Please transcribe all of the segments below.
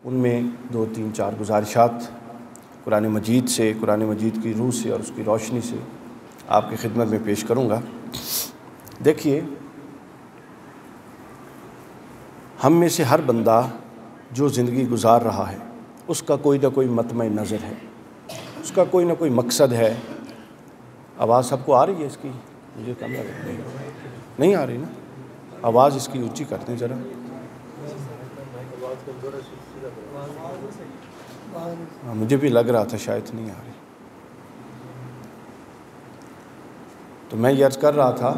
ان میں 2-3-4 گزارشات قرآن مجید سے، قرآن مجید کی روح سے اور اس کی روشنی سے آپ کی خدمت میں پیش کروں گا۔ دیکھیے، ہم میں سے ہر بندہ جو زندگی گزار رہا ہے اس کا کوئی نہ کوئی مطمع نظر ہے، اس کا کوئی نہ کوئی مقصد ہے۔ آواز سب کو آ رہی ہے اس کی؟ مجھے کم لگ رہی ہے، نہیں آ رہی نا؟ آواز اس کی اونچی کر دیں ذرا۔ مجھے بھی لگ رہا تھا شاید نہیں آ رہی۔ تو میں یہ عرض کر رہا تھا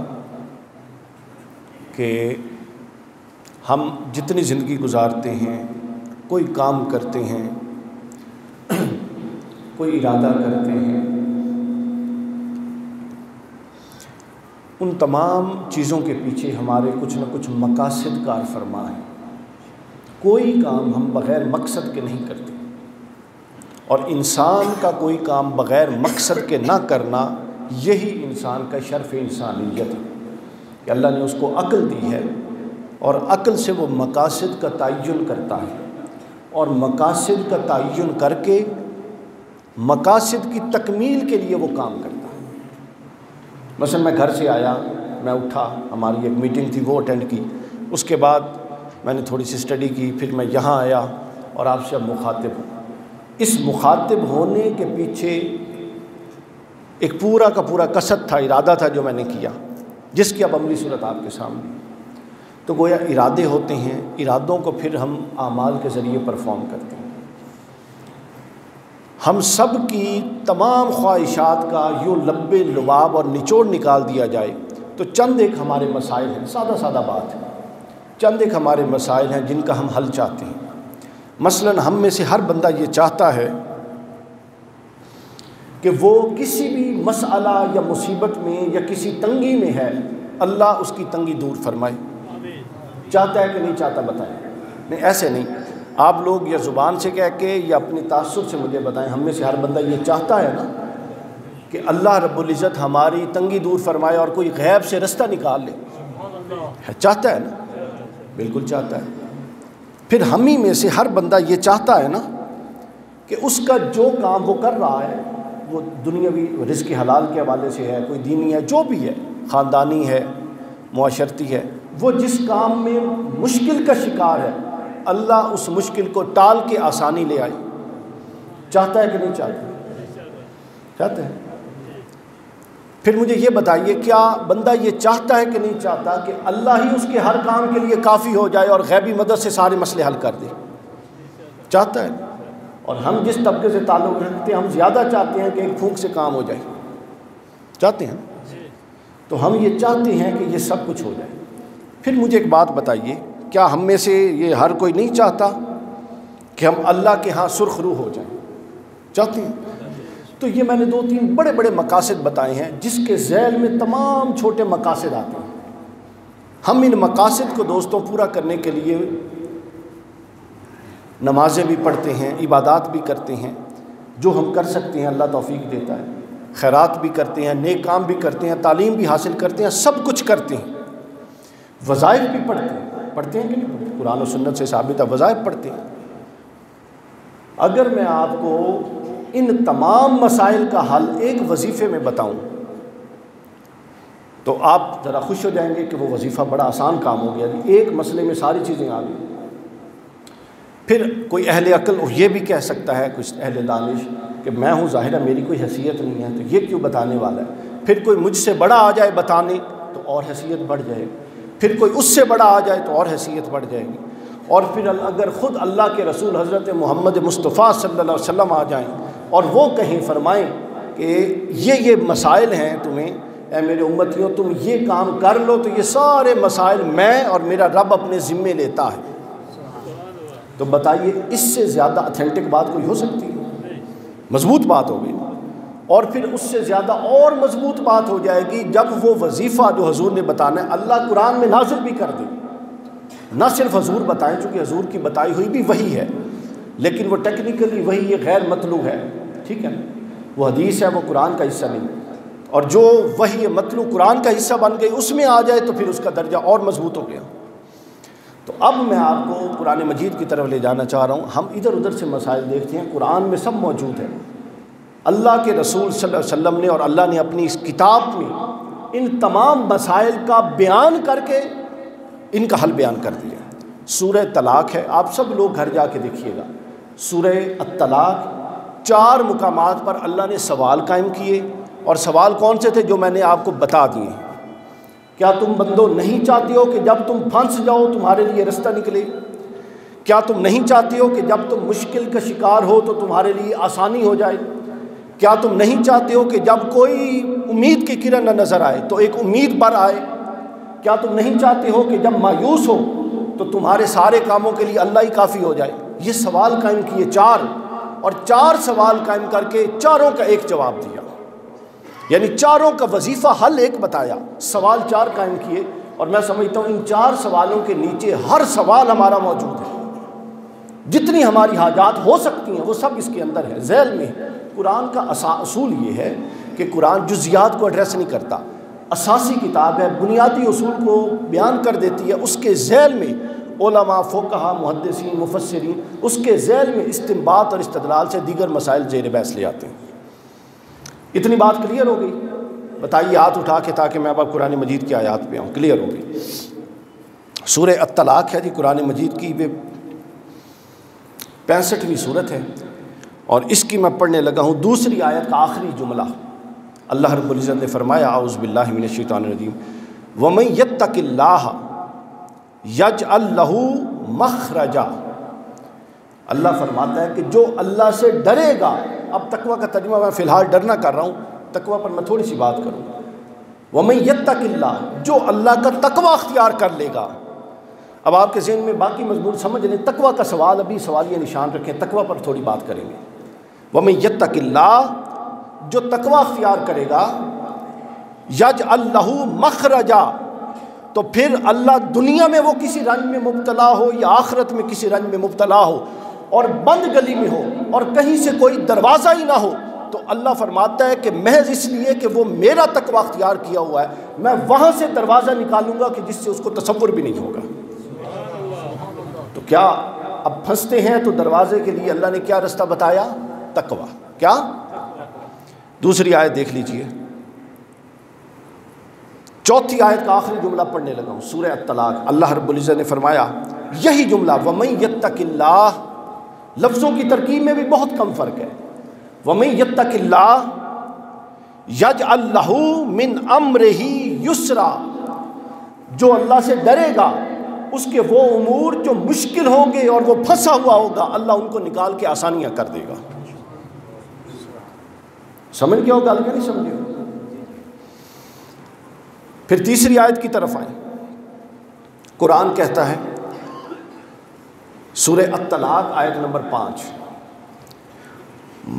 کہ ہم جتنی زندگی گزارتے ہیں، کوئی کام کرتے ہیں، کوئی ارادہ کرتے ہیں، ان تمام چیزوں کے پیچھے ہمارے کچھ نہ کچھ مقاصد کار فرما ہیں۔ کوئی کام ہم بغیر مقصد کے نہیں کرتے، اور انسان کا کوئی کام بغیر مقصد کے نہ کرنا یہی انسان کا شرف انسانیت ہے کہ اللہ نے اس کو عقل دی ہے، اور عقل سے وہ مقاصد کا تعین کرتا ہے، اور مقاصد کا تعین کر کے مقاصد کی تکمیل کے لیے وہ کام کرتا ہے۔ مثلا میں گھر سے آیا، میں اٹھا، ہماری ایک میٹنگ تھی وہ اٹینڈ کی، اس کے بعد میں نے تھوڑی سی اسٹڈی کی، پھر میں یہاں آیا اور آپ سے اب مخاطب ہوں۔ اس مخاطب ہونے کے پیچھے ایک پورا کا پورا قصد تھا، ارادہ تھا جو میں نے کیا، جس کی اب عملی صورت آپ کے سامنے۔ تو گویا ارادے ہوتے ہیں، ارادوں کو پھر ہم اعمال کے ذریعے پرفارم کرتے ہیں۔ ہم سب کی تمام خواہشات کا یوں لب لباب اور نچوڑ نکال دیا جائے تو چند ایک ہمارے مسائل ہیں، سادہ سادہ بات ہے، چند ایک ہمارے مسائل ہیں جن کا ہم حل چاہتے ہیں۔ مثلا ہم میں سے ہر بندہ یہ چاہتا ہے کہ وہ کسی بھی مسئلہ یا مصیبت میں یا کسی تنگی میں ہے، اللہ اس کی تنگی دور فرمائے۔ چاہتا ہے کہ نہیں چاہتا؟ بتائیں۔ نہیں، ایسے نہیں، آپ لوگ یا زبان سے کہہ کے یا اپنے تاثر سے مجھے بتائیں، ہم میں سے ہر بندہ یہ چاہتا ہے نا کہ اللہ رب العزت ہماری تنگی دور فرمائے اور کوئی غیب سے رستہ نکال لے؟ چاہتا ہے نا؟ بالکل چاہتا ہے۔ پھر ہم ہی میں سے ہر بندہ یہ چاہتا ہے نا کہ اس کا جو کام وہ کر رہا ہے، وہ دنیاوی رزق حلال کے حوالے سے ہے، کوئی دینی ہے، جو بھی ہے، خاندانی ہے، معاشرتی ہے، وہ جس کام میں مشکل کا شکار ہے، اللہ اس مشکل کو ٹال کے آسانی لے آئے۔ چاہتا ہے کہ نہیں چاہتا؟ چاہتا ہے۔ پھر مجھے یہ بتائیے، کیا بندہ یہ چاہتا ہے کہ نہیں چاہتا کہ اللہ ہی اس کے ہر کام کے لیے کافی ہو جائے اور غیبی مدد سے سارے مسئلے حل کر دے؟ چاہتا ہے۔ اور ہم جس طبقے سے تعلق رکھتے ہیں، ہم زیادہ چاہتے ہیں کہ ایک پھونک سے کام ہو جائے، چاہتے ہیں۔ تو ہم یہ چاہتے ہیں کہ یہ سب کچھ ہو جائے۔ پھر مجھے ایک بات بتائیے، کیا ہم میں سے یہ ہر کوئی نہیں چاہتا کہ ہم اللہ کے ہاں سرخ روح ہو جائیں؟ چاہتے ہیں۔ تو یہ میں نے 2-3 بڑے بڑے مقاصد بتائے ہیں جس کے ذیل میں تمام چھوٹے مقاصد آتے ہیں۔ ہم ان مقاصد کو دوستوں پورا کرنے کے لیے نمازیں بھی پڑھتے ہیں، عبادات بھی کرتے ہیں، جو ہم کر سکتے ہیں اللہ توفیق دیتا ہے، خیرات بھی کرتے ہیں، نیک کام بھی کرتے ہیں، تعلیم بھی حاصل کرتے ہیں، سب کچھ کرتے ہیں، وظائف بھی پڑھتے ہیں کہ نہیں پڑھتے؟ قرآن و سنت سے ثابت ہے، وظائف پڑھتے ہیں۔ اگر میں آپ کو ان تمام مسائل کا حل ایک وظیفے میں بتاؤں تو آپ ذرا خوش ہو جائیں گے کہ وہ وظیفہ بڑا آسان کام ہو گیا، ایک مسئلے میں ساری چیزیں آ گئی۔ پھر کوئی اہل عقل یہ بھی کہہ سکتا ہے، کچھ اہل دانش، کہ میں ہوں، ظاہر ہے میری کوئی حیثیت نہیں ہے تو یہ کیوں بتانے والا ہے۔ پھر کوئی مجھ سے بڑا آ جائے بتانے تو اور حیثیت بڑھ جائے گی، پھر کوئی اس سے بڑا آ جائے تو اور حیثیت بڑھ جائے گی، اور پھر اگر خود اللہ کے رسول حضرت محمد مصطفیٰ صلی اللہ علیہ وسلم آ جائیں اور وہ کہیں فرمائیں کہ یہ مسائل ہیں تمہیں، اے میرے امتیوں تم یہ کام کر لو، تو یہ سارے مسائل میں اور میرا رب اپنے ذمے لیتا ہے۔ تو بتائیے اس سے زیادہ اتھینٹک بات کوئی ہو سکتی ہے؟ مضبوط بات ہوگی۔ اور پھر اس سے زیادہ اور مضبوط بات ہو جائے گی جب وہ وظیفہ جو حضور نے بتانا ہے اللہ قرآن میں نازل بھی کر دے، نہ صرف حضور بتائیں، چونکہ حضور کی بتائی ہوئی بھی وہی ہے، لیکن وہ ٹیکنیکلی وہی غیر مطلوع ہے، ٹھیک ہے، وہ حدیث ہے، وہ قرآن کا حصہ نہیں، اور جو وہی مطلوع قرآن کا حصہ بن گئی اس میں آ جائے تو پھر اس کا درجہ اور مضبوط ہو گیا۔ تو اب میں آپ کو قرآن مجید کی طرف لے جانا چاہ رہا ہوں. ہم ادھر ادھر سے مسائل دیکھتے ہیں، قرآن میں سب موجود ہے. اللہ کے رسول صلی اللہ علیہ وسلم نے اور اللہ نے اپنی اس کتاب میں ان تمام مسائل کا بیان کر کے ان کا حل بیان کر دیا. سورہ طلاق ہے، آپ سب لوگ گھر جا کے دیکھیے گا. سورہ الطلاق 4 مقامات پر اللہ نے سوال قائم کیے، اور سوال کون سے تھے جو میں نے آپ کو بتا دیے ہیں. کیا تم بندو نہیں چاہتے ہو کہ جب تم پھنس جاؤ تمہارے لیے رستہ نکلے؟ کیا تم نہیں چاہتے ہو کہ جب تم مشکل کا شکار ہو تو تمہارے لیے آسانی ہو جائے؟ کیا تم نہیں چاہتے ہو کہ جب کوئی امید کی کرن نہ نظر آئے تو ایک امید بر آئے؟ کیا تم نہیں چاہتے ہو کہ جب مایوس ہو تو تمہارے سارے کاموں کے لیے اللہ ہی کافی ہو جائے؟ یہ سوال قائم کیے 4، اور 4 سوال قائم کر کے چاروں کا ایک جواب دیا. یعنی چاروں کا وظیفہ حل ایک بتایا، سوال 4 قائم کیے. اور میں سمجھتا ہوں ان 4 سوالوں کے نیچے ہر سوال ہمارا موجود ہے. جتنی ہماری حاجات ہو سکتی ہیں وہ سب اس کے اندر ہے، ذیل میں ہے. قرآن کا اصول یہ ہے کہ قرآن جزیات کو ایڈریس نہیں کرتا، اساسی کتاب ہے، بنیادی اصول کو بیان کر دیتی ہے. اس کے ذیل میں علماء، فقہا، محدثین، مفسرین اس کے ذیل میں استنباط اور استدلال سے دیگر مسائل زیر بحث لے آتے ہیں. اتنی بات کلیئر ہو گئی؟ بتائیے ہاتھ اٹھا کے تاکہ میں اب قرآن مجید کی آیات پہ آؤں. کلیئر ہو گئی؟ سورہ الطلاق ہے جی قرآن مجید کی 65ویں صورت ہے، اور اس کی میں پڑھنے لگا ہوں. دوسری آیت کا آخری جملہ اللہ رب العزت نے فرمایا اعوذ باللہ من الشیطان الرجیم وَمَن يَتَّقِ اللَّهَ يَجْعَلْ لَهُ مَخْرَجًا. اللہ فرماتا ہے کہ جو اللہ سے ڈرے گا. اب تقوی کا ترجمہ میں فی الحال ڈرنا کر رہا ہوں، تقوی پر میں تھوڑی سی بات کروں. وَمَن يَتَّقِ اللَّهَ، جو اللہ کا تقوی اختیار کر لے گا. اب آپ کے ذہن میں باقی مضمون سمجھ لیں، تقوی کا سوال ابھی سوالیہ نشان رکھیں، تقوی پر تھوڑی بات کریں گے. وَمَن يَتَّقِ اللَّهَ، جو تقوی اختیار کرے گا، يَجْعَلْ لَهُ مَخْرَجًا، تو پھر اللہ دنیا میں وہ کسی رنج میں مبتلا ہو یا آخرت میں کسی رنج میں مبتلا ہو اور بند گلی میں ہو اور کہیں سے کوئی دروازہ ہی نہ ہو، تو اللہ فرماتا ہے کہ محض اس لیے کہ وہ میرا تقوی اختیار کیا ہوا ہے، میں وہاں سے دروازہ نکالوں گا کہ جس سے اس کو تصور بھی نہیں ہوگا. تو کیا اب پھنستے ہیں تو دروازے کے لیے اللہ نے کیا رستہ بتایا؟ تقوی. کیا؟ دوسری آیت دیکھ لیجئے، 4تھی آیت کا آخری جملہ پڑھنے لگا ہوں، سورہ الطلاق. اللہ رب العزت نے فرمایا یہی جملہ وَمَن يَتَّقِ اللَّهَ، لفظوں کی ترکیب میں بھی بہت کم فرق ہے. وَمَن يَتَّقِ اللَّهَ يَجْعَلْ لَهُ مِنْ أَمْرِهِ يُسْرًا، جو اللہ سے ڈرے گا اس کے وہ امور جو مشکل ہوں گے اور وہ پھنسا ہوا ہوگا، اللہ ان کو نکال کے آسانیاں کر دے گا. سمجھ گیا ہوگا کہ نہیں سمجھے؟ پھر تیسری آیت کی طرف آئیں. قرآن کہتا ہے سورہ الطلاق آیت نمبر 5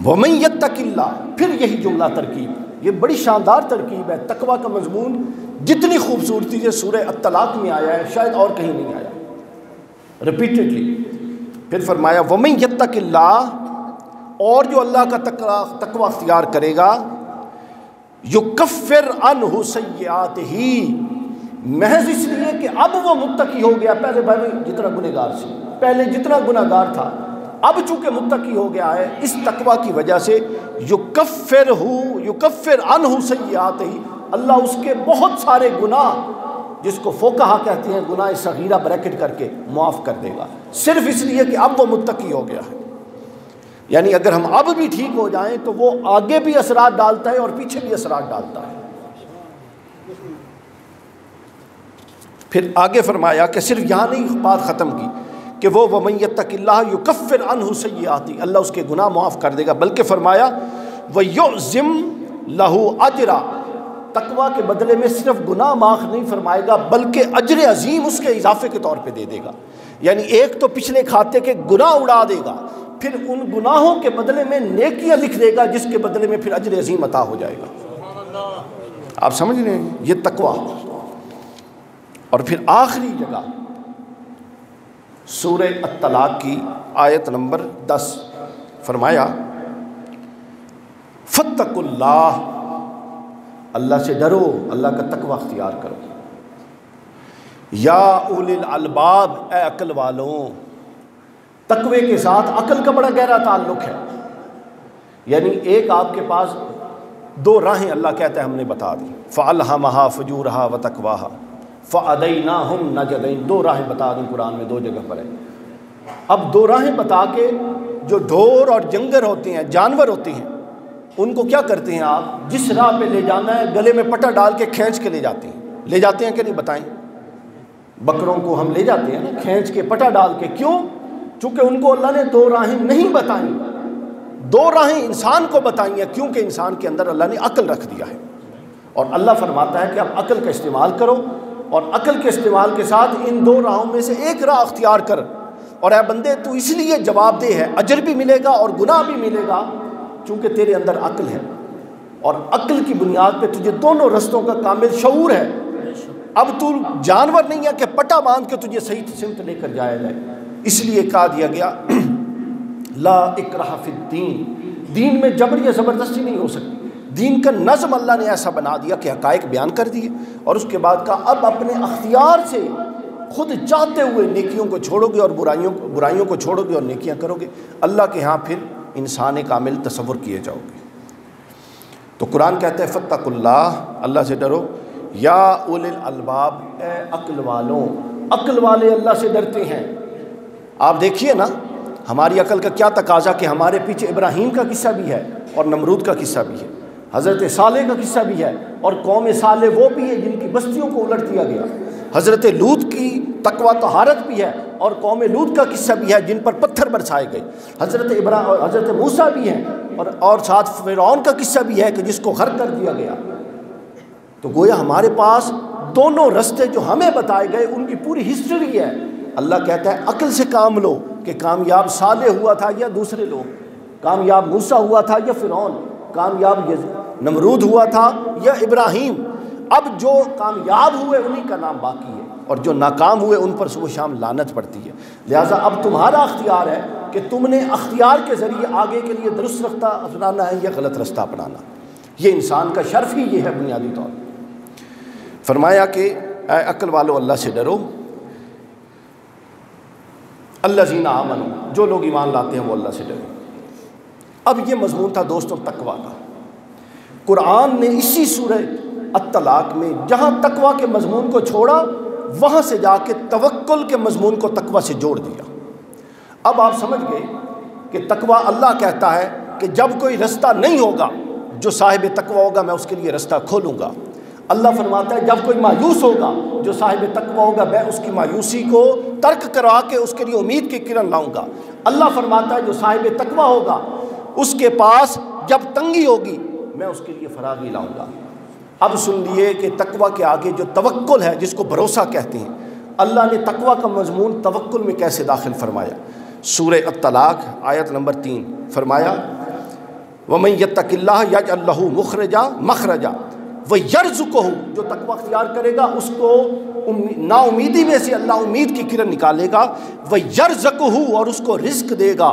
وَمَن يَتَّقِ اللَّهَ، پھر یہی جملہ ترکیب، یہ بڑی شاندار ترکیب ہے. تقوی کا مضمون جتنی خوبصورتی سے سورہ الطلاق میں آیا ہے شاید اور کہیں نہیں آیا، ریپیٹڈلی. پھر فرمایا وَمَن يَتَّقِ اللَّهَ، اور جو اللہ کا تقوی اختیار کرے گا، يُكَفِّرْ عَنْهُ سَيِّئَاتِهِ، محض اس لیے کہ اب وہ متقی ہو گیا. پہلے بھائی جتنا گنہگار سی، پہلے جتنا گنہگار تھا، اب چونکہ متقی ہو گیا ہے اس تقوی کی وجہ سے يُكَفِّرْ عَنْهُ سَيِّئَاتِهِ، اللہ اس کے بہت سارے گناہ جس کو فقہا کہتے ہیں گناہ صغیرہ بریکٹ کر کے معاف کر دے گا، صرف اس لیے کہ اب وہ متقی ہو گیا ہے. یعنی اگر ہم اب بھی ٹھیک ہو جائیں تو وہ آگے بھی اثرات ڈالتا ہے اور پیچھے بھی اثرات ڈالتا ہے. پھر آگے فرمایا کہ صرف یہاں نہیں بات ختم کی کہ وہ وَمَن يَتَّقِ اللَّهَ يُكَفِّرْ عَنْهُ سَيِّئَاتِهِ، اللہ اس کے گناہ معاف کر دے گا، بلکہ فرمایا وَيُعْظِمْ لَهُ أَجْرًا، تقوی کے بدلے میں صرف گناہ معاف نہیں فرمائے گا بلکہ اجر عظیم اس کے اضافے کے طور پہ دے دے گا. یعنی ایک تو پچھلے کھاتے کے گناہ اڑا دے گا، پھر ان گناہوں کے بدلے میں نیکیاں لکھ دے گا جس کے بدلے میں پھر اجر عظیم عطا ہو جائے گا. آپ سمجھ رہے ہیں یہ تقوی. اور پھر آخری جگہ سورہ الطلاق کی آیت نمبر 10 فرمایا فَاتَّقُوا اللَّهَ، اللہ سے ڈرو، اللہ کا تقوی اختیار کرو. یا اولی الالباب، اے عقل والوں. تقوی کے ساتھ عقل کا بڑا گہرا تعلق ہے. یعنی ایک آپ کے پاس دو راہیں اللہ کہتا ہے ہم نے بتا دی، فَأَلْهَمَهَا فُجُورَهَا وَتَقْوَاهَا فَأَدَيْنَاهُمْ نَجْدَيْن. دو راہیں بتا دیں قرآن میں، دو جگہ پر ہے. اب دو راہیں بتا کے جو ڈھور اور جنگر ہوتے ہیں، جانور ہوتے ہیں، ان کو کیا کرتے ہیں آپ؟ جس راہ پہ لے جانا ہے گلے میں پٹا ڈال کے کھینچ کے لے جاتے ہیں. لے جاتے ہیں کہ نہیں بتائیں؟ بکروں کو ہم لے جاتے ہیں نا کھینچ کے پٹا ڈال کے. کیوں؟ چونکہ ان کو اللہ نے دو راہیں نہیں بتائیں، دو راہیں انسان کو بتائی ہیں، کیونکہ انسان کے اندر اللہ نے عقل رکھ دیا ہے. اور اللہ فرماتا ہے کہ اب عقل کا استعمال کرو، اور عقل کے استعمال کے ساتھ ان دو راہوں میں سے ایک راہ اختیار کر. اور اے بندے تو اس لیے جواب دہ ہے، اجر بھی ملے گا اور گناہ بھی ملے گا، چونکہ تیرے اندر عقل ہے، اور عقل کی بنیاد پہ تجھے دونوں رستوں کا کامل شعور ہے. اب تو جانور نہیں ہے کہ پٹا باندھ کے تجھے صحیح سمت لے کر جایا جائے. اس لیے کہا دیا گیا لا اکراہ فی الدین، دین میں جبر یا زبردستی نہیں ہو سکتی. دین کا نظم اللہ نے ایسا بنا دیا کہ حقائق بیان کر دیے، اور اس کے بعد کہا اب اپنے اختیار سے خود چاہتے ہوئے نیکیوں کو چھوڑو گے اور برائیوں کو چھوڑو گے اور نیکیاں کرو گے. اللہ کے ہاں پھر انسان کامل تصور کیے جاؤ گے. تو قرآن کہتا ہے فاتقوا اللہ، اللہ سے ڈرو. یا اولی الالباب، اے عقل والوں. عقل والے اللہ سے ڈرتے ہیں. آپ دیکھیے نا ہماری عقل کا کیا تقاضا کہ ہمارے پیچھے ابراہیم کا قصہ بھی ہے اور نمرود کا قصہ بھی ہے، حضرت صالح کا قصہ بھی ہے، اور قوم صالح وہ بھی ہے جن کی بستیوں کو الٹ دیا گیا. حضرت لوط کی تقوی طہارت بھی ہے، اور قوم لوط کا قصہ بھی ہے جن پر پتھر برسائے گئے. حضرت موسیٰ بھی ہیں، اور ساتھ فرعون کا قصہ بھی ہے کہ جس کو غرق کر دیا گیا. تو گویا ہمارے پاس دونوں رستے جو ہمیں بتائے گئے ان کی پوری ہسٹری ہے. اللہ کہتا ہے عقل سے کام لو کہ کامیاب صالح ہوا تھا یا دوسرے لوگ، کامیاب موسیٰ ہوا تھا یا فرعون، کامیاب نمرود ہوا تھا یا ابراہیم. اب جو کامیاب ہوئے انہی کا نام باقی ہے، اور جو ناکام ہوئے ان پر صبح شام لعنت پڑتی ہے. لہٰذا اب تمہارا اختیار ہے کہ تم نے اختیار کے ذریعے آگے کے لیے درست رستہ اپنانا ہے یا غلط رستہ اپنانا. یہ انسان کا شرف ہی یہ ہے بنیادی طور پر. فرمایا کہ اے عقل والو اللہ سے ڈرو. الذین آمنوا، جو لوگ ایمان لاتے ہیں وہ اللہ سے ڈرو. اب یہ مضمون تھا دوستوں تقویٰ کا. قرآن نے اسی سورہ الطلاق میں جہاں تقویٰ کے مضمون کو چھوڑا وہاں سے جا کے توکل کے مضمون کو تقویٰ سے جوڑ دیا. اب آپ سمجھ گئے کہ تقویٰ اللہ کہتا ہے کہ جب کوئی رستہ نہیں ہوگا جو صاحب تقویٰ ہوگا میں اس کے لیے رستہ کھولوں گا. اللہ فرماتا ہے جب کوئی مایوس ہوگا جو صاحب تقویٰ ہوگا میں اس کی مایوسی کو ترک کروا کے اس کے لیے امید کی کرن لاؤں گا. اللہ فرماتا ہے جو صاحب تقویٰ ہوگا اس کے پاس جب تنگی ہوگی میں اس کے لیے فراغی لاؤں گا. اب سن لیے کہ تقویٰ کے آگے جو توکل ہے جس کو بھروسہ کہتے ہیں، اللہ نے تقویٰ کا مضمون توکل میں کیسے داخل فرمایا. سورہ الطلاق آیت نمبر 3 فرمایا وَمَن يَتَّقِ اللَّهَ يَجْعَل لَّهُ مَخْرَجًا وَيَرْزُقْهُ، جو تقویٰ اختیار کرے گا اس کو نا امیدی میں سے اللہ امید کی کرن نکالے گا. وَيَرْزُقْهُ، اور اس کو رزق دے گا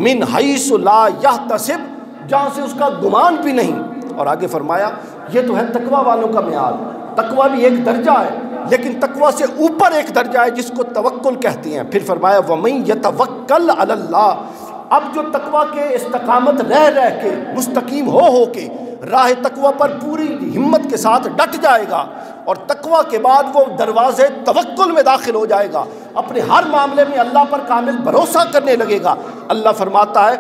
مِنْ حَيْثُ لَا يَحْتَسِبُ، جہاں سے اس کا گمان بھی نہیں. اور آگے فرمایا یہ تو ہے تقویٰ والوں کا معیار. تقویٰ بھی ایک درجہ ہے لیکن تقویٰ سے اوپر ایک درجہ ہے جس کو توکل کہتے ہیں. پھر فرمایا وَمَن يَتَوَکَّلْ عَلَى اللَّهِ، اب جو تقویٰ کے استقامت رہ کے مستقیم ہو کے راہ تقویٰ پر پوری ہمت کے ساتھ ڈٹ جائے گا اور تقویٰ کے بعد وہ دروازے توکل میں داخل ہو جائے گا، اپنے ہر معاملے میں اللہ پر کامل بھروسہ کرنے لگے گا. اللہ فرماتا ہے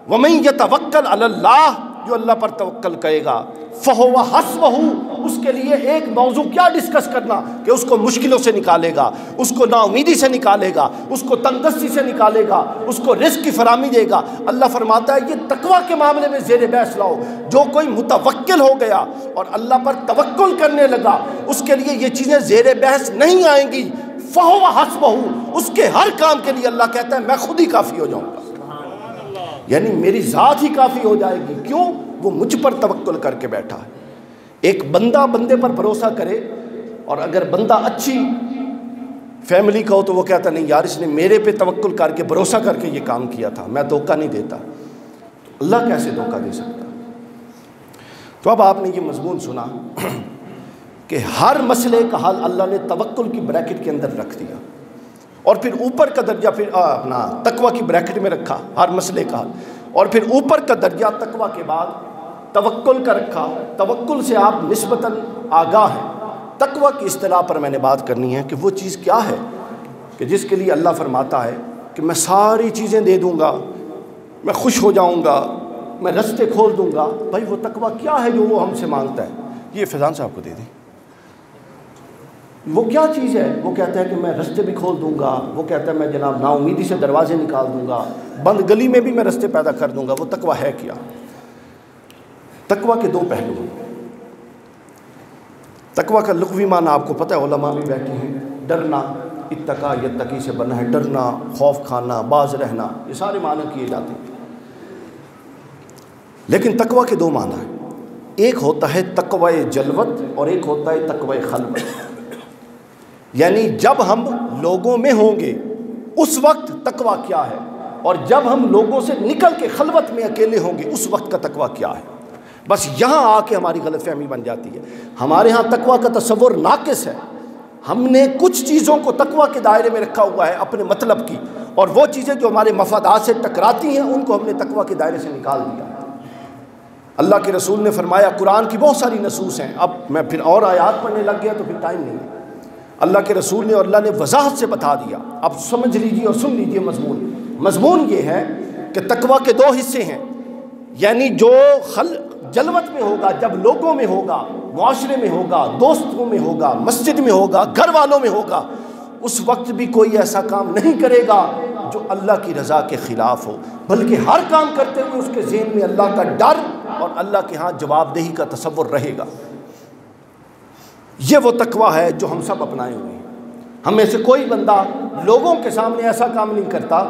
وَمَن يَتَوَکَّلْ عَلَى اللَّهِ، جو اللہ پر توکل کرے گا فَهُوَ حَسْبُهُ، اس کے لیے ایک موضوع کیا ڈسکس کرنا کہ اس کو مشکلوں سے نکالے گا، اس کو نا امیدی سے نکالے گا، اس کو تنگدستی سے نکالے گا، اس کو رزق کی فراہمی دے گا. اللہ فرماتا ہے یہ تقویٰ کے معاملے میں زیر بحث لاؤ. جو کوئی متوکل ہو گیا اور اللہ پر توکل کرنے لگا اس کے لیے یہ چیزیں زیر بحث نہیں آئیں گی. فَهُوَ حَسْبُهُ، اس کے ہر کام کے لیے اللہ کہتا ہے میں خود ہی کافی ہو جاؤں گا، یعنی میری ذات ہی کافی ہو جائے گی. کیوں؟ وہ مجھ پر توکل کر کے بیٹھا ہے. ایک بندہ بندے پر بھروسہ کرے، اور اگر بندہ اچھی فیملی کا ہو تو وہ کہتا نہیں یار اس نے میرے پہ توکل کر کے بھروسہ کر کے یہ کام کیا تھا، میں دھوکہ نہیں دیتا. اللہ کیسے دھوکہ دے سکتا؟ تو اب آپ نے یہ مضمون سنا کہ ہر مسئلے کا حل اللہ نے توکل کی بریکٹ کے اندر رکھ دیا، اور پھر اوپر کا درجہ پھر اپنا تقوی کی بریکٹ میں رکھا ہر مسئلے کا حل، اور پھر اوپر کا درجہ تقوی کے بعد توکل کا رکھا۔ توکل سے آپ نسبتاً آگاہ ہیں۔ تقوی کی اصطلاح پر میں نے بات کرنی ہے کہ وہ چیز کیا ہے کہ جس کے لیے اللہ فرماتا ہے کہ میں ساری چیزیں دے دوں گا، میں خوش ہو جاؤں گا، میں رستے کھول دوں گا۔ بھائی وہ تقوی کیا ہے جو وہ ہم سے مانگتا ہے؟ یہ فیضان صاحب کو دے دیں۔ وہ کیا چیز ہے؟ وہ کہتا ہے کہ میں رستے بھی کھول دوں گا، وہ کہتا ہے میں جناب نا امیدی سے دروازے نکال دوں گا، بند گلی میں بھی میں رستے پیدا کر دوں گا۔ وہ تقوی ہے کیا؟ تقوی کے دو پہلو ہیں۔ تقوی کا لغوی معنی آپ کو پتہ ہے، علماء بھی بیٹھے ہیں۔ ڈرنا، اتقا یتقی سے بنا ہے، ڈرنا، خوف کھانا، باز رہنا، یہ سارے معنی کیے جاتے ہیں۔ لیکن تقوی کے دو معنی ہیں، ایک ہوتا ہے تقوی جلوت اور ایک ہوتا ہے تقوی خلوت۔ یعنی جب ہم لوگوں میں ہوں گے اس وقت تقوی کیا ہے، اور جب ہم لوگوں سے نکل کے خلوت میں اکیلے ہوں گے اس وقت کا تقوی کیا ہے۔ بس یہاں آ کے ہماری غلط فہمی بن جاتی ہے۔ ہمارے ہاں تقوی کا تصور ناقص ہے۔ ہم نے کچھ چیزوں کو تقوی کے دائرے میں رکھا ہوا ہے اپنے مطلب کی، اور وہ چیزیں جو ہمارے مفادات سے ٹکراتی ہیں ان کو ہم نے تقوی کے دائرے سے نکال دیا۔ اللہ کے رسول نے فرمایا، قرآن کی بہت ساری نصوص ہیں، اب میں پھر اور آیات پڑھنے لگ گیا تو پھر ٹائم نہیں ہے۔ اللہ کے رسول نے اور اللہ نے وضاحت سے بتا دیا، اب سمجھ لیجیے اور سن لیجیے مضمون یہ ہے کہ تقوی کے دو حصے ہیں۔ یعنی جو جلوت میں ہوگا، جب لوگوں میں ہوگا، معاشرے میں ہوگا، دوستوں میں ہوگا، مسجد میں ہوگا، گھر والوں میں ہوگا، اس وقت بھی کوئی ایسا کام نہیں کرے گا جو اللہ کی رضا کے خلاف ہو، بلکہ ہر کام کرتے ہوئے اس کے ذہن میں اللہ کا ڈر اور اللہ کے ہاں جواب دہی کا تصور رہے گا۔ یہ وہ تقوی ہے جو ہم سب اپنائے ہوئے ہیں۔ ہم میں سے کوئی بندہ لوگوں کے سامنے ایسا کام نہیں کرتا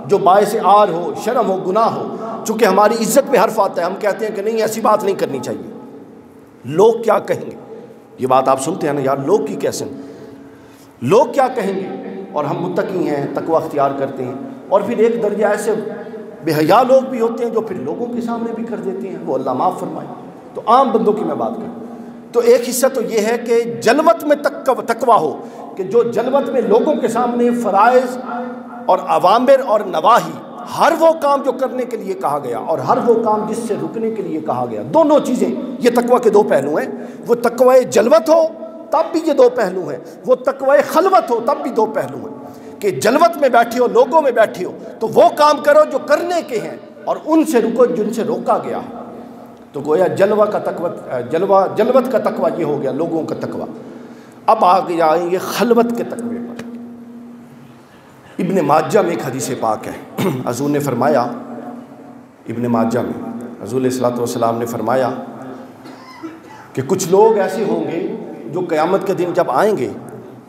جو باعث عار ہو، شرم ہو، گناہ ہو۔ چونکہ ہماری عزت میں حرف آتا ہے، ہم کہتے ہیں کہ نہیں ایسی بات نہیں کرنی چاہیے، لوگ کیا کہیں گے۔ یہ بات آپ سنتے ہیں نا، یار لوگ کی کیسے، لوگ کیا کہیں گے، اور ہم متقی ہیں، تقوی اختیار کرتے ہیں۔ اور پھر ایک درجہ ایسے بے حیا لوگ بھی ہوتے ہیں جو پھر لوگوں کے سامنے بھی کر دیتے ہیں، وہ اللہ معاف فرمائے۔ تو عام بندوں کی میں بات کروں تو ایک حصہ تو یہ ہے کہ جلوت میں تقوی ہو، کہ جو جلوت میں لوگوں کے سامنے فرائض اور اوامر اور نواہی، ہر وہ کام جو کرنے کے لیے کہا گیا اور ہر وہ کام جس سے رکنے کے لیے کہا گیا، دونوں چیزیں، یہ تقوی کے دو پہلو ہیں۔ وہ تقوی جلوت ہو تب بھی یہ دو پہلو ہیں، وہ تقوی خلوت ہو تب بھی دو پہلو ہیں، کہ جلوت میں بیٹھے ہو، لوگوں میں بیٹھے ہو تو وہ کام کرو جو کرنے کے ہیں، اور ان سے رکو جن سے روکا گیا۔ تو گویا جلوت کا تقوی یہ ہو گیا، لوگوں کا تقوی۔ اب آگے آئیں گے خلوت کے تقوی پر۔ ابن ماجہ میں ایک حدیث پاک ہے، حضور نے فرمایا، ابن ماجہ میں حضور علیہ الصلوۃ والسلام نے فرمایا کہ کچھ لوگ ایسے ہوں گے جو قیامت کے دن جب آئیں گے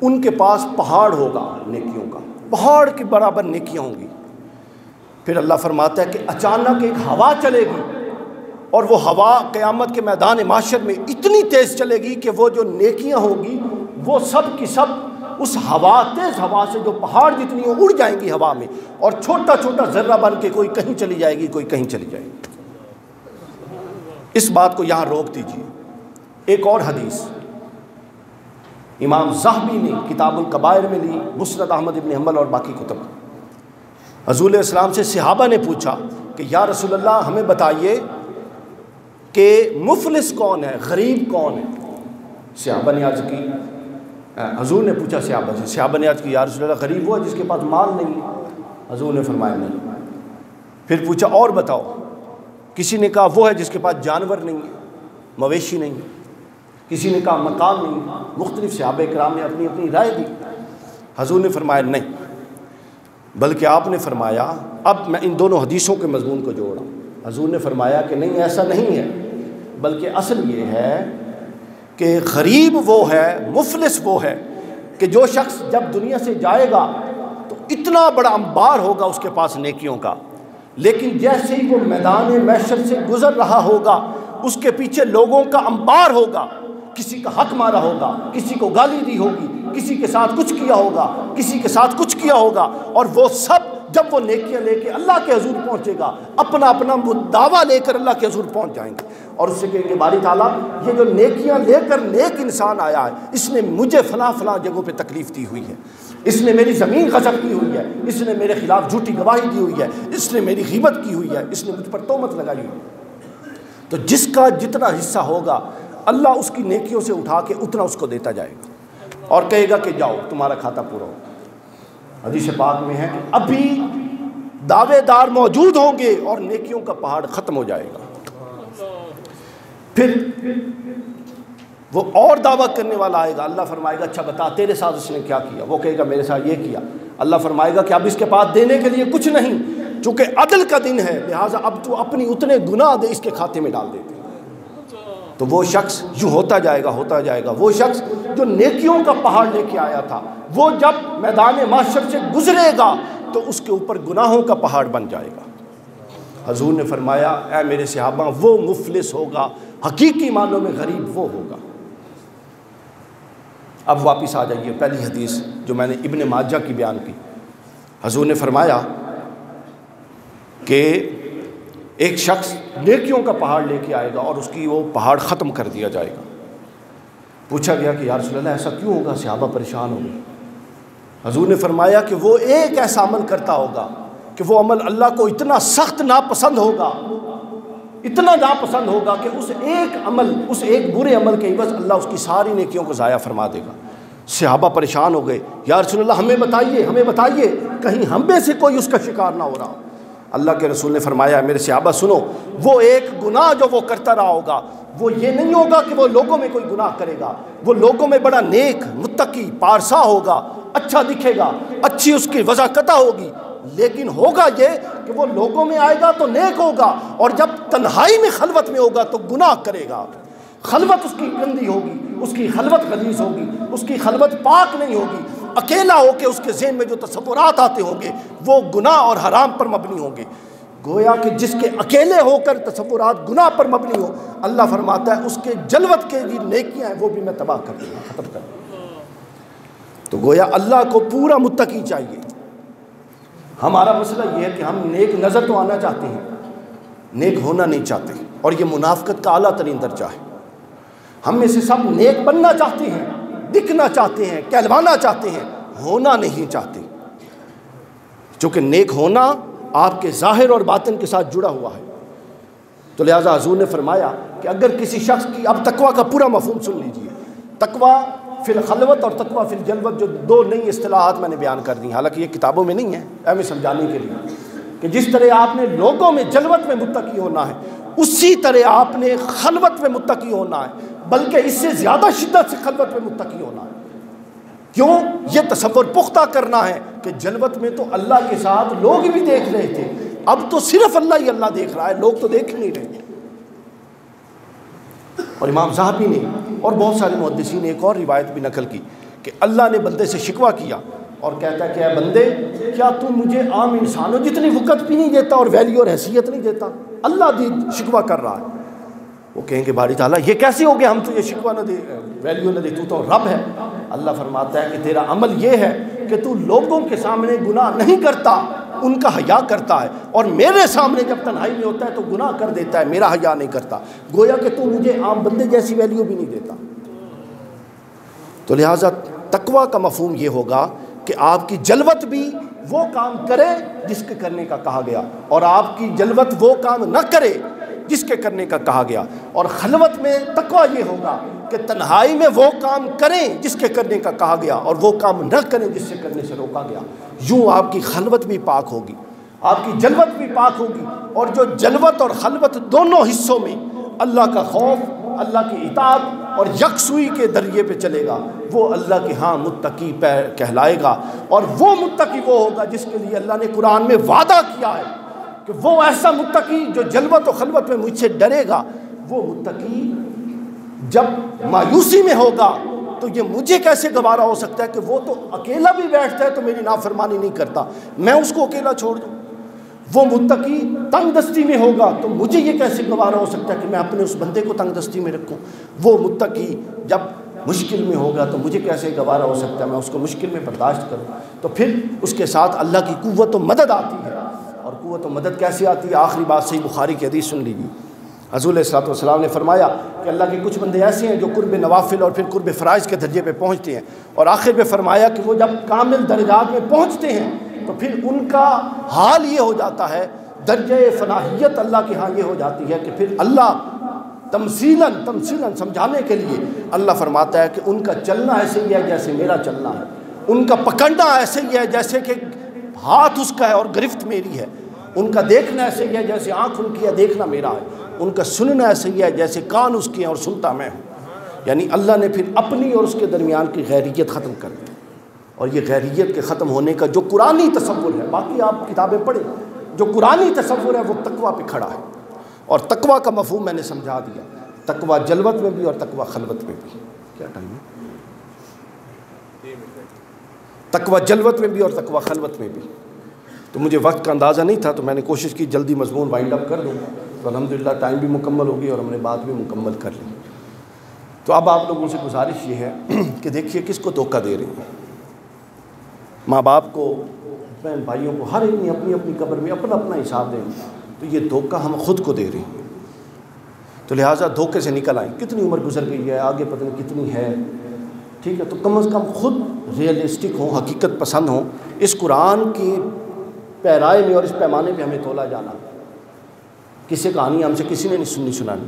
ان کے پاس پہاڑ ہوگا نیکیوں کا، پہاڑ کے برابر نیکیاں ہوں گی۔ پھر اللہ فرماتا ہے کہ اچانک ایک ہوا چلے گی، اور وہ ہوا قیامت کے میدان معاشر میں اتنی تیز چلے گی کہ وہ جو نیکیاں ہوں گی وہ سب کی سب اس ہوا، تیز ہوا سے جو پہاڑ جتنی اڑ جائیں گی ہوا میں، اور چھوٹا چھوٹا ذرہ بن کے کوئی کہیں چلی جائے گی، کوئی کہیں چلی جائے گی۔ اس بات کو یہاں روک دیجیے۔ ایک اور حدیث امام ذہبی نے کتاب الکبائر میں لی، مسند احمد ابن حنبل اور باقی کتب۔ حضور علیہ السلام سے صحابہ نے پوچھا کہ یا رسول اللہ ہمیں بتائیے کہ مفلس کون ہے، غریب کون ہے۔ صحابہ نے عرض کی، حضور نے پوچھا صحابہ سے، صحابہ نے عرض کی یا رسول اللہ غریب وہ ہے جس کے پاس مال نہیں ہے۔ حضور نے فرمایا نہیں۔ پھر پوچھا اور بتاؤ، کسی نے کہا وہ ہے جس کے پاس جانور نہیں ہے، مویشی نہیں ہے، کسی نے کہا مکان نہیں ہے۔ مختلف صحابہ کرام نے اپنی اپنی رائے دی۔ حضور نے فرمایا نہیں، بلکہ آپ نے فرمایا، اب میں ان دونوں حدیثوں کے مضمون کو جوڑا۔ حضور نے فرمایا کہ نہیں ایسا نہیں ہے، بلکہ اصل یہ ہے کہ غریب وہ ہے، مفلس وہ ہے کہ جو شخص جب دنیا سے جائے گا تو اتنا بڑا انبار ہوگا اس کے پاس نیکیوں کا، لیکن جیسے ہی وہ میدان محشر سے گزر رہا ہوگا اس کے پیچھے لوگوں کا انبار ہوگا، کسی کا حق مارا ہوگا، کسی کو گالی دی ہوگی، کسی کے ساتھ کچھ کیا ہوگا، کسی کے ساتھ کچھ کیا ہوگا، اور وہ سب جب وہ نیکیاں لے کے اللہ کے حضور پہنچے گا اپنا اپنا دعویٰ لے کر اللہ کے حضور پہنچ جائیں گے اور اس سے کہیں گے باری تعالیٰ یہ جو نیکیاں لے کر نیک انسان آیا ہے اس نے مجھے فلاں فلاں جگہوں پہ تکلیف دی ہوئی ہے، اس نے میری زمین غصب کی ہوئی ہے، اس نے میرے خلاف جھوٹی گواہی دی ہوئی ہے، اس نے میری غیبت کی ہوئی ہے، اس نے مجھ پر تہمت لگائی ہوئی ہے۔ تو جس کا جتنا حصہ ہوگا اللہ اس کی نیکیوں سے اٹھا کے اتنا اس کو دیتا جائے گا اور کہے گا کہ جاؤ تمہارا کھاتا پورا ہو۔ حدیث پاک میں ہے کہ ابھی دعوے دار موجود ہوں گے اور نیکیوں کا پہاڑ ختم ہو جائے گا، پھر وہ اور دعویٰ کرنے والا آئے گا، اللہ فرمائے گا اچھا بتا تیرے ساتھ اس نے کیا کیا، وہ کہے گا میرے ساتھ یہ کیا، اللہ فرمائے گا کہ اب اس کے پاس دینے کے لیے کچھ نہیں، چونکہ عدل کا دن ہے لہٰذا اب تو اپنی اتنے گناہ دے اس کے کھاتے میں ڈال دیتے۔ تو وہ شخص جو ہوتا جائے گا وہ شخص جو نیکیوں کا پہاڑ لے کے آیا تھا وہ جب میدان محشر سے گزرے گا تو اس کے اوپر گناہوں کا پہاڑ بن جائے گا۔ حضور نے فرمایا اے میرے صحابہ وہ مفلس ہوگا، حقیقی معنوں میں غریب وہ ہوگا۔ اب واپس آ جائیے پہلی حدیث جو میں نے ابن ماجہ کی بیان کی۔ حضور نے فرمایا کہ ایک شخص نیکیوں کا پہاڑ لے کے آئے گا اور اس کی وہ پہاڑ ختم کر دیا جائے گا۔ پوچھا گیا کہ یا رسول اللہ ایسا کیوں ہوگا؟ صحابہ پریشان ہو گئے۔ حضور نے فرمایا کہ وہ ایک ایسا عمل کرتا ہوگا کہ وہ عمل اللہ کو اتنا سخت ناپسند ہوگا، اتنا ناپسند ہوگا کہ اس ایک برے عمل کے عوض اللہ اس کی ساری نیکیوں کو ضائع فرما دے گا۔ صحابہ پریشان ہو گئے، یا رسول اللہ ہمیں بتائیے کہیں ہم میں سے کوئی اس کا شکار نہ ہو رہا۔ اللہ کے رسول نے فرمایا میرے صحابہ سنو، وہ ایک گناہ جو وہ کرتا رہا ہوگا وہ یہ نہیں ہوگا کہ وہ لوگوں میں کوئی گناہ کرے گا، وہ لوگوں میں بڑا نیک متقی پارسا ہوگا، اچھا دکھے گا، اچھی اس کی وضاحت ہوگی، لیکن ہوگا یہ کہ وہ لوگوں میں آئے گا تو نیک ہوگا اور جب تنہائی میں خلوت میں ہوگا تو گناہ کرے گا۔ خلوت اس کی گندی ہوگی، اس کی خلوت غلیظ ہوگی، اس کی خلوت پاک نہیں ہوگی، اکیلا ہو کے اس کے ذہن میں جو تصورات آتے ہوں گے وہ گناہ اور حرام پر مبنی ہوں گے۔ گویا کہ جس کے اکیلے ہو کر تصورات گناہ پر مبنی ہو، اللہ فرماتا ہے اس کے جلوت کے جو نیکیاں ہیں وہ بھی میں تباہ کر دوں گا، ختم کر دوں گا۔ تو گویا اللہ کو پورا متقی چاہیے۔ ہمارا مسئلہ یہ ہے کہ ہم نیک نظر تو آنا چاہتے ہیں، نیک ہونا نہیں چاہتے، اور یہ منافقت کا اعلیٰ ترین درجہ ہے۔ ہم میں سے سب نیک بننا چاہتے ہیں، دکھنا چاہتے ہیں، کہلوانا چاہتے ہیں، ہونا نہیں چاہتے، چونکہ نیک ہونا آپ کے ظاہر اور باطن کے ساتھ جڑا ہوا ہے۔ تو لہٰذا حضور نے فرمایا کہ اگر کسی شخص کی، اب تقویٰ کا پورا مفہوم سن لیجئے، تقویٰ فی الخلوت اور تقویٰ فی الجلوت، جو دو نئی اصطلاحات میں نے بیان کر دی، حالانکہ یہ کتابوں میں نہیں ہے، ہمیں سمجھانے کے لیے کہ جس طرح آپ نے لوگوں میں جلوت میں متقی ہونا ہے اسی طرح آپ نے خلوت میں متقی ہونا ہے، بلکہ اس سے زیادہ شدت سے خلوت میں متقی ہونا ہے۔ کیوں؟ یہ تصور پختہ کرنا ہے کہ جلوت میں تو اللہ کے ساتھ لوگ بھی دیکھ رہے تھے، اب تو صرف اللہ ہی اللہ دیکھ رہا ہے، لوگ تو دیکھ نہیں رہے۔ اور امام صاحبی نے اور بہت سارے محدثین نے ایک اور روایت بھی نقل کی کہ اللہ نے بندے سے شکوہ کیا اور کہتا ہے کہ اے بندے کیا تو مجھے عام انسانوں جتنی وقت بھی نہیں دیتا اور ویلیو اور حیثیت نہیں دیتا؟ اللہ شکوہ کر رہا ہے۔ وہ کہیں گے باری تعالیٰ یہ کیسے ہو گیا، ہم تو یہ شکوہ نہ دے، ویلیو نہ دے، تو رب ہے۔ اللہ فرماتا ہے کہ تیرا عمل یہ ہے کہ تو لوگوں کے سامنے گناہ نہیں کرتا، ان کا حیا کرتا ہے، اور میرے سامنے جب تنہائی میں ہوتا ہے تو گناہ کر دیتا ہے، میرا حیا نہیں کرتا۔ گویا کہ تو مجھے عام بندے جیسی ویلیو بھی نہیں دیتا۔ تو لہٰذا تقویٰ کا مفہوم یہ ہوگا کہ آپ کی جلوت بھی وہ کام کرے جس کے کرنے کا کہا گیا، اور آپ کی جلوت وہ کام نہ کرے جس کے کرنے کا کہا گیا۔ اور خلوت میں تقویٰ یہ ہوگا کہ تنہائی میں وہ کام کریں جس کے کرنے کا کہا گیا اور وہ کام نہ کریں جس سے کرنے سے روکا گیا۔ یوں آپ کی خلوت بھی پاک ہوگی، آپ کی جلوت بھی پاک ہوگی، اور جو جلوت اور خلوت دونوں حصوں میں اللہ کا خوف، اللہ کی اطاعت اور یکسوئی کے ذریعے پہ چلے گا، وہ اللہ کے ہاں متقی کہلائے گا۔ اور وہ متقی وہ ہوگا جس کے لیے اللہ نے قرآن میں وعدہ کیا ہے کہ وہ ایسا متقی جو جلوت و خلوت میں مجھ سے ڈرے گا، وہ متقی جب مایوسی میں ہوگا تو یہ مجھے کیسے گوارا ہو سکتا ہے کہ وہ تو اکیلا بھی بیٹھتا ہے تو میری نافرمانی نہیں کرتا، میں اس کو اکیلا چھوڑ دوں۔ وہ متقی تنگ دستی میں ہوگا تو مجھے یہ کیسے گوارا ہو سکتا ہے کہ میں اپنے اس بندے کو تنگ دستی میں رکھوں۔ وہ متقی جب مشکل میں ہوگا تو مجھے کیسے گوارا ہو سکتا ہے میں اس کو مشکل میں برداشت کروں؟ تو پھر اس کے ساتھ اللہ کی قوت و مدد آتی ہے۔ اور قوت و مدد کیسے آتی ہے؟ آخری بات صحیح بخاری کی حدیث سن لیجیے، حضور علیہ الصلوۃ والسلام نے فرمایا کہ اللہ کے کچھ بندے ایسے ہیں جو قرب نوافل اور پھر قرب فرائض کے درجے پہ پہنچتے ہیں، اور آخر میں فرمایا کہ وہ جب کامل درجات میں پہنچتے ہیں تو پھر ان کا حال یہ ہو جاتا ہے، درجہ فلاحیت اللہ کے ہاں یہ ہو جاتی ہے کہ پھر اللہ تمثیلاً سمجھانے کے لیے اللہ فرماتا ہے کہ ان کا چلنا ایسے ہی ہے جیسے میرا چلنا ہے، ان کا پکڑنا ایسے ہی ہے جیسے کہ ہاتھ اس کا ہے اور گرفت میری ہے، ان کا دیکھنا ایسے ہی ہے جیسے آنکھ ان کی ہے دیکھنا میرا ہے، ان کا سننا ایسے ہی ہے جیسے کان اس کے ہیں اور سنتا میں ہوں۔ یعنی اللہ نے پھر اپنی اور اس کے درمیان کی غیریت ختم کر دی، اور یہ غیریت کے ختم ہونے کا جو قرآنی تصور ہے، باقی آپ کتابیں پڑھیں، جو قرآنی تصور ہے وہ تقویٰ پہ کھڑا ہے، اور تقویٰ کا مفہوم میں نے سمجھا دیا، تقویٰ جلوت میں بھی اور تقویٰ خلوت میں بھی۔ کیا ٹائم ہے؟ تقویٰ جلوت میں بھی اور تقویٰ خلوت میں بھی۔ تو مجھے وقت کا اندازہ نہیں تھا تو میں نے کوشش کی جلدی مضمون وائنڈ اپ کر دوں، تو الحمدللہ ٹائم بھی مکمل ہوگی اور ہم نے بات بھی مکمل کر لی۔ تو اب آپ لوگوں سے گزارش یہ ہے کہ دیکھیے کس کو دھوکہ دے رہے ہیں، ماں باپ کو، بہن بھائیوں کو، ہر ایک نے اپنی اپنی قبر میں اپنا اپنا حساب دیں، تو یہ دھوکہ ہم خود کو دے رہے ہیں۔ تو لہٰذا دھوکے سے نکل آئیں، کتنی عمر گزر گئی ہے، آگے پتہ نہیں کتنی ہے، ٹھیک ہے، تو کم از کم خود ریئلسٹک ہوں، حقیقت پسند ہوں، اس قرآن کی پیرائے میں اور اس پیمانے پہ ہمیں تولا جانا، کسی کہانی ہم سے کسی نے نہیں سنانی،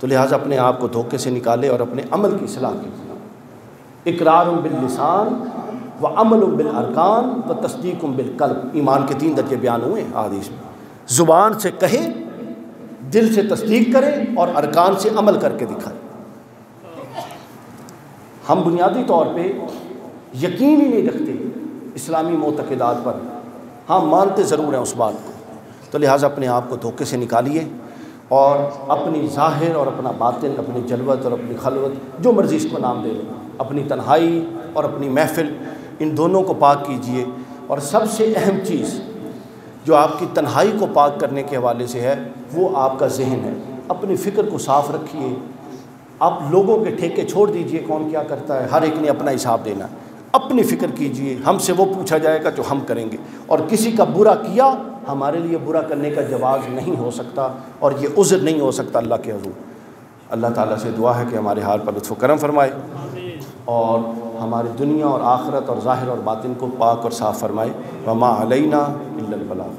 تو لہٰذا اپنے آپ کو دھوکے سے نکالے اور اپنے عمل کی اصلاح کیجیے۔ اقرار باللسان و عمل بالارکان و تصدیق بالقلب، ایمان کے 3 درجے بیان ہوئے ہیں حدیث میں، زبان سے کہے، دل سے تصدیق کرے اور ارکان سے عمل کر کے دکھائے۔ ہم بنیادی طور پہ یقین ہی نہیں رکھتے اسلامی معتقدات پر، ہاں مانتے ضرور ہیں اس بات کو، تو لہٰذا اپنے آپ کو دھوکے سے نکالیے اور اپنی ظاہر اور اپنا باطن، اپنی جلوت اور اپنی خلوت، جو مرضی اس کو نام دے لیں، اپنی تنہائی اور اپنی محفل، ان دونوں کو پاک کیجئے۔ اور سب سے اہم چیز جو آپ کی تنہائی کو پاک کرنے کے حوالے سے ہے وہ آپ کا ذہن ہے، اپنی فکر کو صاف رکھیے، آپ لوگوں کے ٹھیکے چھوڑ دیجئے، کون کیا کرتا ہے، ہر ایک نے اپنا حساب دینا ہے، اپنی فکر کیجئے، ہم سے وہ پوچھا جائے گا جو ہم کریں گے، اور کسی کا برا کیا ہمارے لیے برا کرنے کا جواز نہیں ہو سکتا اور یہ عذر نہیں ہو سکتا اللہ کے حضور۔ اللہ تعالیٰ سے دعا ہے کہ ہمارے حال پر لطف و کرم فرمائے اور ہماری دنیا اور آخرت اور ظاہر اور باطن کو پاک اور صاف فرمائے۔ وما علینا الا البلاغ۔